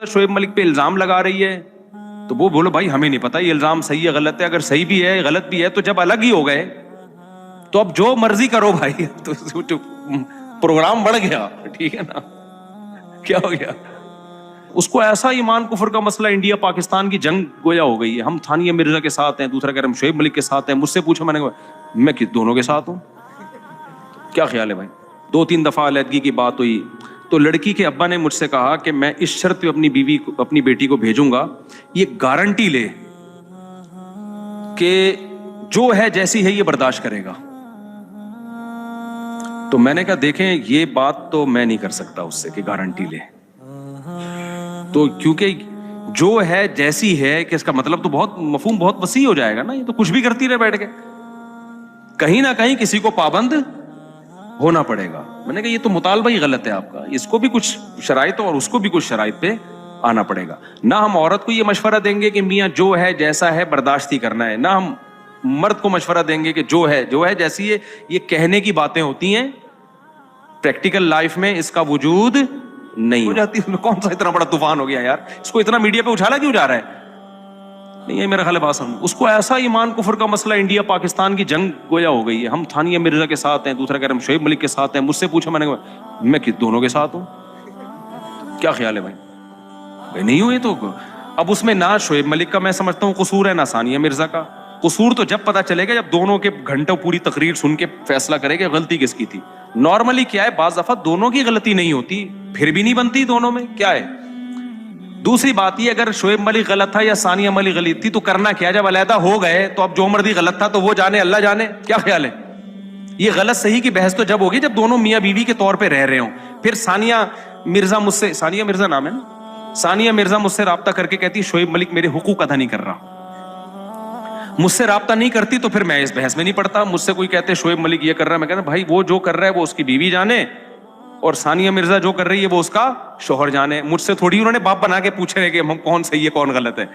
शोएब मलिक पे इल्जाम लगा रही है तो वो बोलो भाई हमें नहीं पता ये इल्जाम सही है गलत है, अगर सही भी है गलत भी है तो जब अलग ही हो गए तो अब जो मर्जी करो भाई। तो प्रोग्राम बढ़ गया, ठीक है ना, क्या हो गया। उसको ऐसा ईमान कुफर का मसला इंडिया पाकिस्तान की जंग गोया हो गई है, हम थानिया मिर्जा के साथ हैं, दूसरा कह रहे हम शोएब मलिक के साथ हैं। मुझसे पूछा, मैं किस दोनों के साथ हूं, क्या ख्याल है भाई। 2-3 दफा अलहदगी की बात हुई तो लड़की के अब्बा ने मुझसे कहा कि मैं इस शर्त पे अपनी बीवी को, अपनी बेटी को भेजूंगा, ये गारंटी ले कि जो है जैसी है ये बर्दाश्त करेगा। तो मैंने कहा देखें ये बात तो मैं नहीं कर सकता उससे कि गारंटी ले, तो क्योंकि जो है जैसी है कि इसका मतलब तो बहुत मफहूम बहुत वसी हो जाएगा ना, ये तो कुछ भी करती रहे बैठ के, कहीं ना कहीं किसी को पाबंद होना पड़ेगा। मैंने कहा ये तो मुतालबा ही गलत है आपका, इसको भी कुछ शराइत और उसको भी कुछ शराइत पे आना पड़ेगा। ना हम औरत को ये मशवरा देंगे कि मियाँ जो है जैसा है बर्दाश्त ही करना है, ना हम मर्द को मशवरा देंगे कि जो है जैसी है। ये कहने की बातें होती हैं, प्रैक्टिकल लाइफ में इसका वजूद नहीं हो जाती। कौन सा इतना बड़ा तूफान हो गया यार, इसको इतना मीडिया पे उछाला क्यों जा रहा है। नहीं है मेरा ख्याल बात समझ। उसको ऐसा ईमान कुफर का मसला इंडिया पाकिस्तान की जंग गोया हो गई है, हम थानिया मिर्जा के साथ हैं, दूसरा कह रहे हम शोएब मलिक के साथ हैं। मुझसे पूछा, मैं किस दोनों के साथ हूं, क्या ख्याल है भाई नहीं हुए तो। अब उसमें ना शोएब मलिक का मैं समझता हूं कसूर है, ना सानिया मिर्जा का कसूर। तो जब पता चलेगा जब दोनों के घंटों पूरी तकरीर सुन के फैसला करेंगे गलती किसकी थी। नॉर्मली क्या है, बाज दफा दोनों की गलती नहीं होती, फिर भी नहीं बनती दोनों में, क्या है। दूसरी बात ये, अगर शोएब मलिक गलत था या सानिया मलिक गलत थी तो करना क्या, जब अलहदा हो गए तो अब जो मर्दी गलत था तो वो जाने अल्लाह जाने, क्या ख्याल है। ये गलत सही की बहस तो जब होगी जब दोनों मियाँ बीवी के तौर पे रह रहे हों। फिर सानिया मिर्जा मुझसे, सानिया मिर्जा नाम है ना, सानिया मिर्जा मुझसे राब्ता करके कहती शोएब मलिक मेरे हुकूक अदा नहीं कर रहा। मुझसे राब्ता नहीं करती तो फिर मैं इस बहस में नहीं पड़ता। मुझसे कोई कहते शोएब मलिक ये कर रहा है, मैं कहता भाई वो जो कर रहा है वो उसकी बीवी जाने और सानिया मिर्जा जो कर रही है वो उसका शोहर जाने। मुझसे थोड़ी उन्होंने बाप बना के पूछ रहे कि हम कौन सही है कौन गलत है।